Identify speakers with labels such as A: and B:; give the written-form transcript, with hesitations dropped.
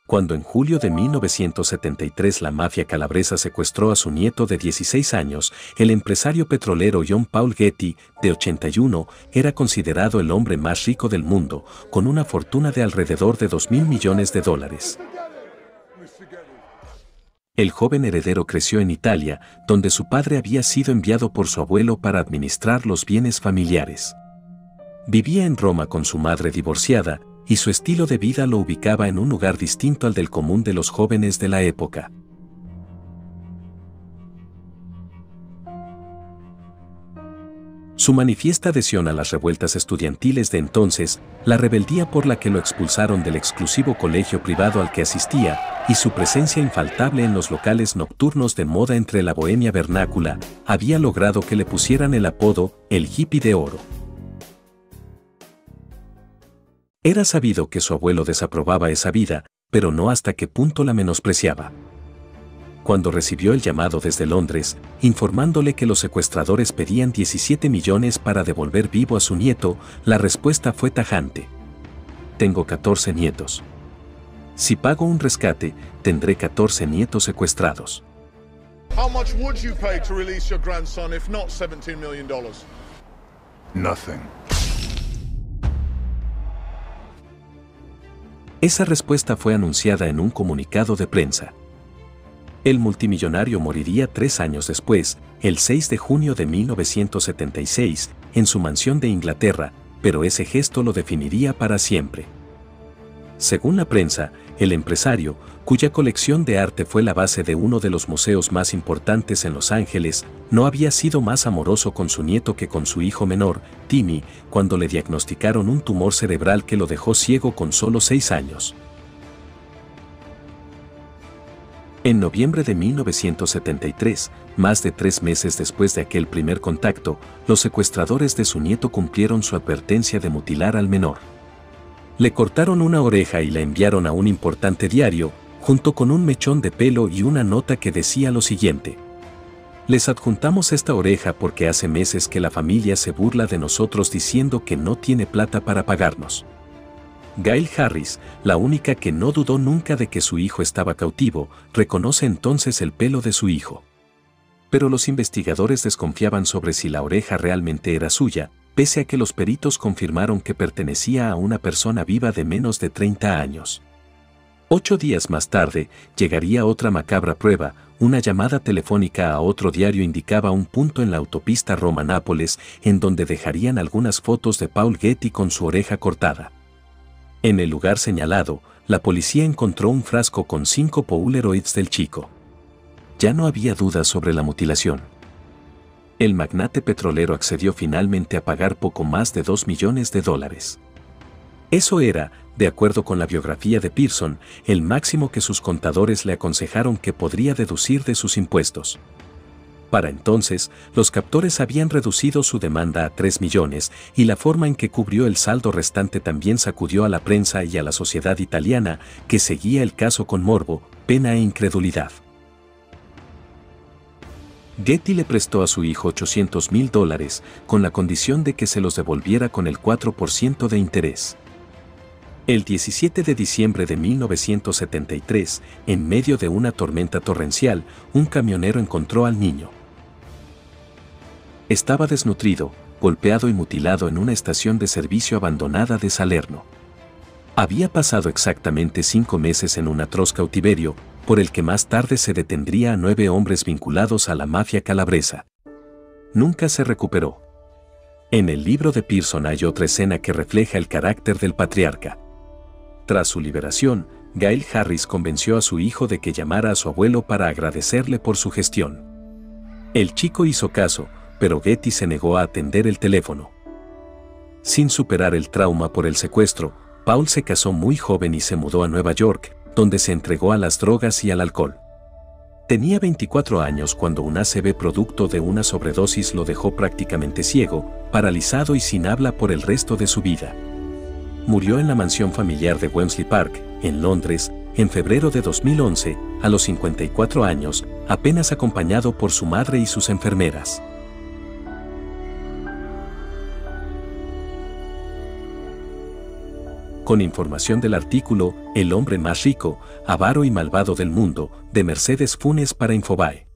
A: Cuando en julio de 1973 la mafia calabresa secuestró a su nieto de 16 años, el empresario petrolero John Paul Getty, de 81, era considerado el hombre más rico del mundo, con una fortuna de alrededor de $2.000 millones. El joven heredero creció en Italia, donde su padre había sido enviado por su abuelo para administrar los bienes familiares. Vivía en Roma con su madre divorciada, y su estilo de vida lo ubicaba en un lugar distinto al del común de los jóvenes de la época. Su manifiesta adhesión a las revueltas estudiantiles de entonces, la rebeldía por la que lo expulsaron del exclusivo colegio privado al que asistía, y su presencia infaltable en los locales nocturnos de moda entre la bohemia vernácula, había logrado que le pusieran el apodo «el hippie de oro». Era sabido que su abuelo desaprobaba esa vida, pero no hasta qué punto la menospreciaba. Cuando recibió el llamado desde Londres, informándole que los secuestradores pedían 17 millones para devolver vivo a su nieto, la respuesta fue tajante. Tengo 14 nietos. Si pago un rescate, tendré 14 nietos secuestrados.
B: How much would you pay to release your grandson if not $17 million?
C: Nothing.
A: Esa respuesta fue anunciada en un comunicado de prensa. El multimillonario moriría 3 años después, el 6 de junio de 1976, en su mansión de Inglaterra, pero ese gesto lo definiría para siempre. Según la prensa, el empresario, cuya colección de arte fue la base de uno de los museos más importantes en Los Ángeles, no había sido más amoroso con su nieto que con su hijo menor, Timmy, cuando le diagnosticaron un tumor cerebral que lo dejó ciego con solo 6 años. En noviembre de 1973, más de 3 meses después de aquel primer contacto, los secuestradores de su nieto cumplieron su advertencia de mutilar al menor. Le cortaron una oreja y la enviaron a un importante diario, junto con un mechón de pelo y una nota que decía lo siguiente: les adjuntamos esta oreja porque hace meses que la familia se burla de nosotros diciendo que no tiene plata para pagarnos. Gail Harris, la única que no dudó nunca de que su hijo estaba cautivo, reconoce entonces el pelo de su hijo. Pero los investigadores desconfiaban sobre si la oreja realmente era suya, pese a que los peritos confirmaron que pertenecía a una persona viva de menos de 30 años. 8 días más tarde, llegaría otra macabra prueba. Una llamada telefónica a otro diario indicaba un punto en la autopista Roma-Nápoles en donde dejarían algunas fotos de Paul Getty con su oreja cortada. En el lugar señalado, la policía encontró un frasco con 5 Polaroids del chico. Ya no había dudas sobre la mutilación. El magnate petrolero accedió finalmente a pagar poco más de $2 millones. Eso era, de acuerdo con la biografía de Pearson, el máximo que sus contadores le aconsejaron que podría deducir de sus impuestos. Para entonces, los captores habían reducido su demanda a 3 millones y la forma en que cubrió el saldo restante también sacudió a la prensa y a la sociedad italiana, que seguía el caso con morbo, pena e incredulidad. Getty le prestó a su hijo $800.000 con la condición de que se los devolviera con el 4% de interés. El 17 de diciembre de 1973, en medio de una tormenta torrencial, un camionero encontró al niño. Estaba desnutrido, golpeado y mutilado en una estación de servicio abandonada de Salerno. Había pasado exactamente 5 meses en un atroz cautiverio, por el que más tarde se detendría a 9 hombres vinculados a la mafia calabresa. Nunca se recuperó. En el libro de Pearson hay otra escena que refleja el carácter del patriarca. Tras su liberación, Gail Harris convenció a su hijo de que llamara a su abuelo para agradecerle por su gestión. El chico hizo caso, pero Getty se negó a atender el teléfono. Sin superar el trauma por el secuestro, Paul se casó muy joven y se mudó a Nueva York, donde se entregó a las drogas y al alcohol. Tenía 24 años cuando un ACV producto de una sobredosis lo dejó prácticamente ciego, paralizado y sin habla por el resto de su vida. Murió en la mansión familiar de Wembley Park, en Londres, en febrero de 2011, a los 54 años, apenas acompañado por su madre y sus enfermeras. Con información del artículo El hombre más rico, avaro y malvado del mundo, de Mercedes Funes para Infobae.